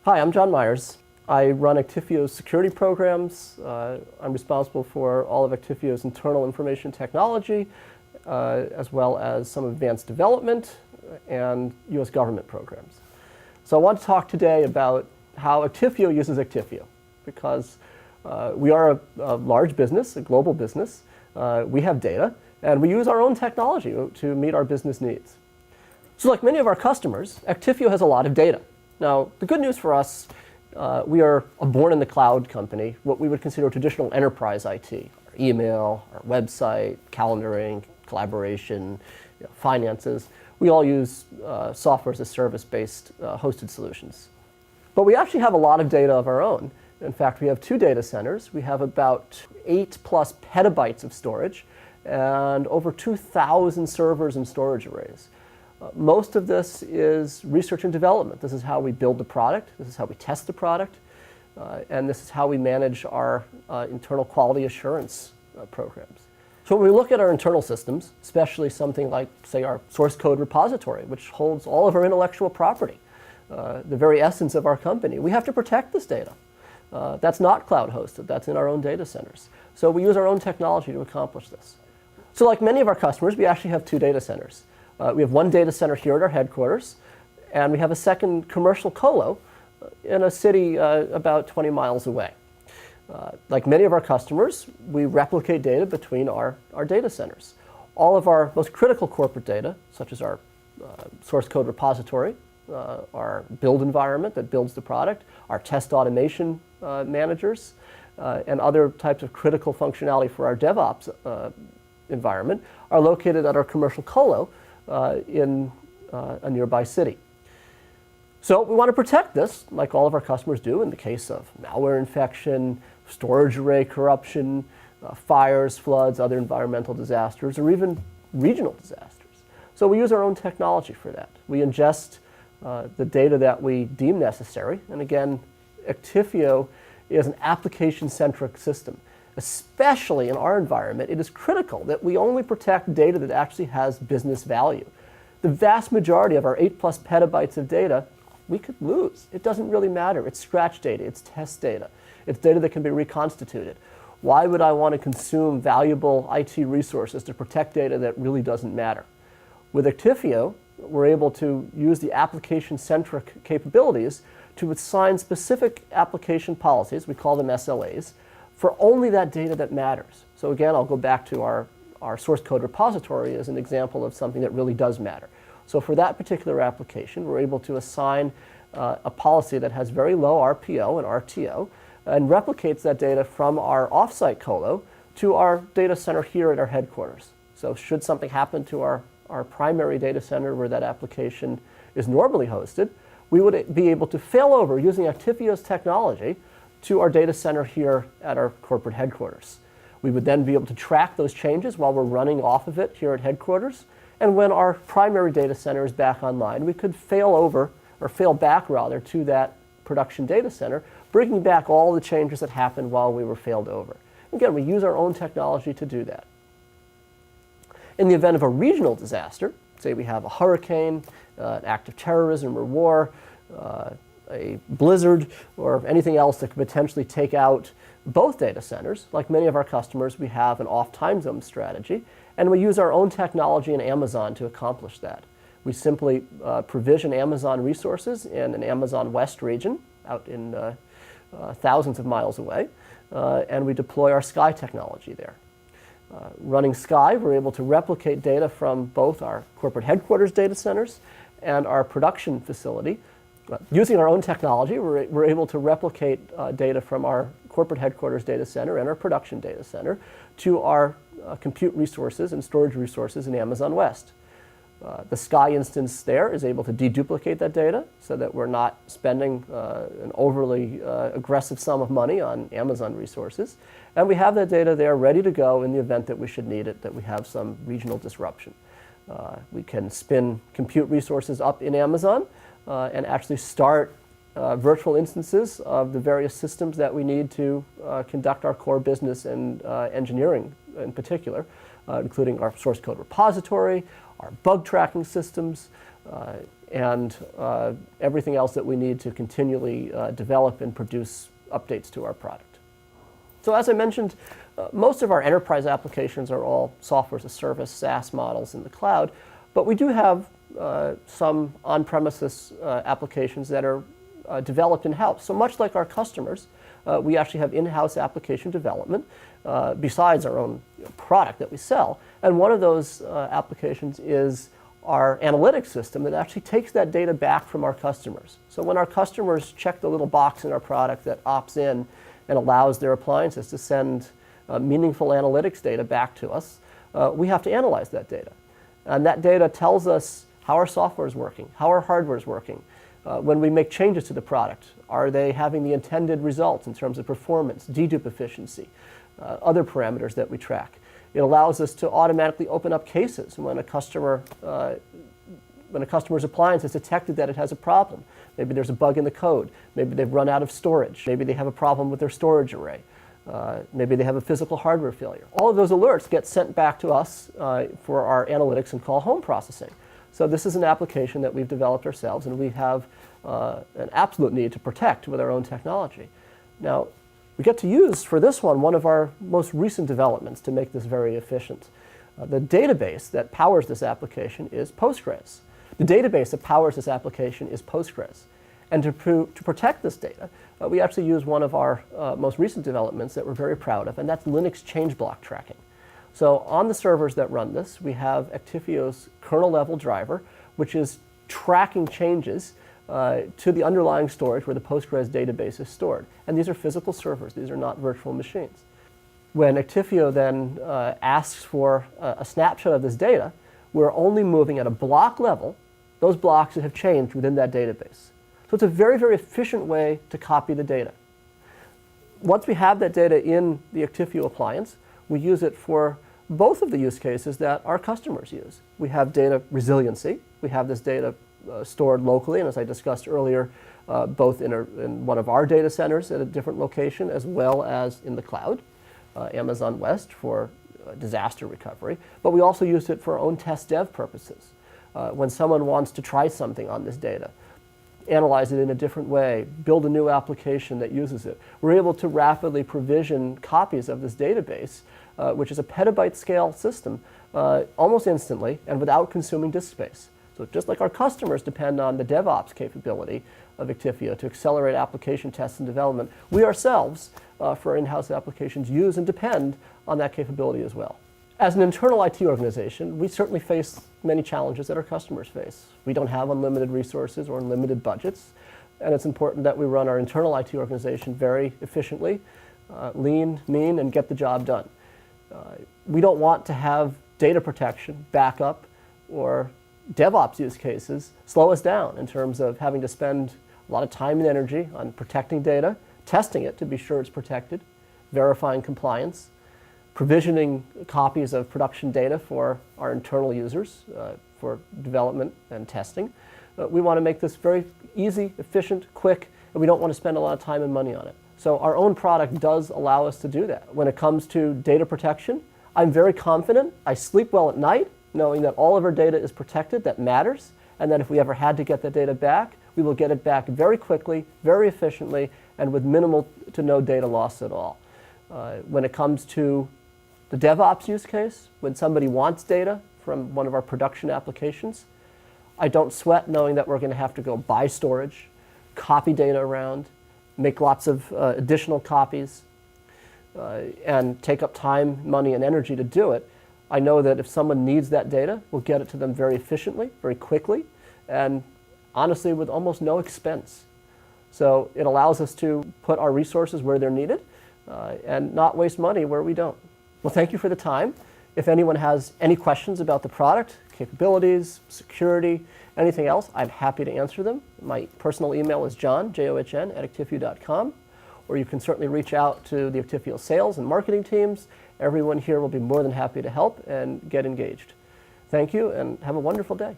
Hi, I'm John Myers. I run Actifio's security programs. I'm responsible for all of Actifio's internal information technology, as well as some advanced development and US government programs. So I want to talk today about how Actifio uses Actifio, because we are a large business, a global business. We have data, and we use our own technology to meet our business needs. So like many of our customers, Actifio has a lot of data. Now, the good news for us, we are a born-in-the-cloud company, what we would consider traditional enterprise IT. Our email, our website, calendaring, collaboration, finances. We all use software as a service-based hosted solutions. But we actually have a lot of data of our own. In fact, we have 2 data centers. We have about 8+ petabytes of storage and over 2,000 servers and storage arrays. Most of this is research and development. This is how we build the product. This is how we test the product. And this is how we manage our internal quality assurance programs. So when we look at our internal systems, especially something like, say, our source code repository, which holds all of our intellectual property, the very essence of our company, we have to protect this data. That's not cloud hosted. That's in our own data centers. So we use our own technology to accomplish this. So like many of our customers, we actually have 2 data centers. We have 1 data center here at our headquarters, and we have a second commercial colo in a city about 20 miles away. Like many of our customers, we replicate data between our data centers. All of our most critical corporate data, such as our source code repository, our build environment that builds the product, our test automation managers, and other types of critical functionality for our DevOps environment, are located at our commercial colo in a nearby city. So we want to protect this, like all of our customers do in the case of malware infection, storage array corruption, fires, floods, other environmental disasters, or even regional disasters. So we use our own technology for that. We ingest the data that we deem necessary. And again, Actifio is an application-centric system. Especially in our environment, it is critical that we only protect data that actually has business value. The vast majority of our 8+ petabytes of data, we could lose. It doesn't really matter. It's scratch data. It's test data. It's data that can be reconstituted. Why would I want to consume valuable IT resources to protect data that really doesn't matter? With Actifio, we're able to use the application-centric capabilities to assign specific application policies, we call them SLAs, for only that data that matters. So again, I'll go back to our source code repository as an example of something that really does matter. So for that particular application, we're able to assign a policy that has very low RPO and RTO and replicates that data from our offsite colo to our data center here at our headquarters. So should something happen to our primary data center where that application is normally hosted, we would be able to fail over using Actifio's technology to our data center here at our corporate headquarters. We would then be able to track those changes while we're running off of it here at headquarters. And when our primary data center is back online, we could fail over, or fail back rather, to that production data center, bringing back all the changes that happened while we were failed over. Again, we use our own technology to do that. In the event of a regional disaster, say we have a hurricane, an act of terrorism or war, a blizzard, or anything else that could potentially take out both data centers. Like many of our customers, we have an off-time zone strategy, and we use our own technology in Amazon to accomplish that. We simply provision Amazon resources in an Amazon West region, out in thousands of miles away, and we deploy our Sky technology there. Running Sky, we're able to replicate data from both our corporate headquarters data centers and our production facility. Using our own technology, we're able to replicate data from our corporate headquarters data center and our production data center to our compute resources and storage resources in Amazon West. The Sky instance there is able to deduplicate that data so that we're not spending an overly aggressive sum of money on Amazon resources. And we have that data there ready to go in the event that we should need it, that we have some regional disruption. We can spin compute resources up in Amazon and actually start virtual instances of the various systems that we need to conduct our core business and engineering in particular, including our source code repository, our bug tracking systems, and everything else that we need to continually develop and produce updates to our product. So as I mentioned, most of our enterprise applications are all software as a service, SaaS models in the cloud, but we do have some on-premises applications that are developed in-house. So much like our customers, we actually have in-house application development besides our own product that we sell. And one of those applications is our analytics system that actually takes that data back from our customers. So when our customers check the little box in our product that opts in and allows their appliances to send meaningful analytics data back to us, we have to analyze that data. And that data tells us how our software is working, how our hardware is working. When we make changes to the product, are they having the intended results in terms of performance, dedupe efficiency, other parameters that we track. It allows us to automatically open up cases when a customer's appliance has detected that it has a problem. Maybe there's a bug in the code. Maybe they've run out of storage. Maybe they have a problem with their storage array. Maybe they have a physical hardware failure. All of those alerts get sent back to us for our analytics and call home processing. So this is an application that we've developed ourselves, and we have an absolute need to protect with our own technology. Now, we get to use for this one of our most recent developments to make this very efficient. The database that powers this application is Postgres. The database that powers this application is Postgres. And to protect this data, we actually use one of our most recent developments that we're very proud of, and that's Linux change block tracking. So on the servers that run this, we have Actifio's kernel-level driver, which is tracking changes to the underlying storage where the Postgres database is stored. And these are physical servers. These are not virtual machines. When Actifio then asks for a snapshot of this data, we're only moving at a block level those blocks that have changed within that database. So it's a very, very efficient way to copy the data. Once we have that data in the Actifio appliance, we use it for both of the use cases that our customers use. We have data resiliency. We have this data stored locally, and as I discussed earlier, both in one of our data centers at a different location as well as in the cloud, Amazon West for disaster recovery. But we also use it for our own test dev purposes. When someone wants to try something on this data, analyze it in a different way, build a new application that uses it, we're able to rapidly provision copies of this database, which is a petabyte scale system, almost instantly and without consuming disk space. So just like our customers depend on the DevOps capability of Actifio to accelerate application tests and development, we ourselves, for our in-house applications, use and depend on that capability as well. As an internal IT organization, we certainly face many challenges that our customers face. We don't have unlimited resources or unlimited budgets, and it's important that we run our internal IT organization very efficiently, lean, mean, and get the job done. We don't want to have data protection, backup, or DevOps use cases slow us down in terms of having to spend a lot of time and energy on protecting data, testing it to be sure it's protected, verifying compliance, provisioning copies of production data for our internal users for development and testing. We want to make this very easy, efficient, quick, and we don't want to spend a lot of time and money on it. So our own product does allow us to do that. When it comes to data protection, I'm very confident. I sleep well at night knowing that all of our data is protected, that matters, and that if we ever had to get that data back, we will get it back very quickly, very efficiently, and with minimal to no data loss at all. When it comes to the DevOps use case, when somebody wants data from one of our production applications, I don't sweat knowing that we're going to have to go buy storage, copy data around, make lots of additional copies, and take up time, money, and energy to do it. I know that if someone needs that data, we'll get it to them very efficiently, very quickly, and honestly with almost no expense. So it allows us to put our resources where they're needed and not waste money where we don't. Well, thank you for the time. If anyone has any questions about the product, capabilities, security, anything else, I'm happy to answer them. My personal email is john, John, @actifio.com, or you can certainly reach out to the Actifio sales and marketing teams. Everyone here will be more than happy to help and get engaged. Thank you, and have a wonderful day.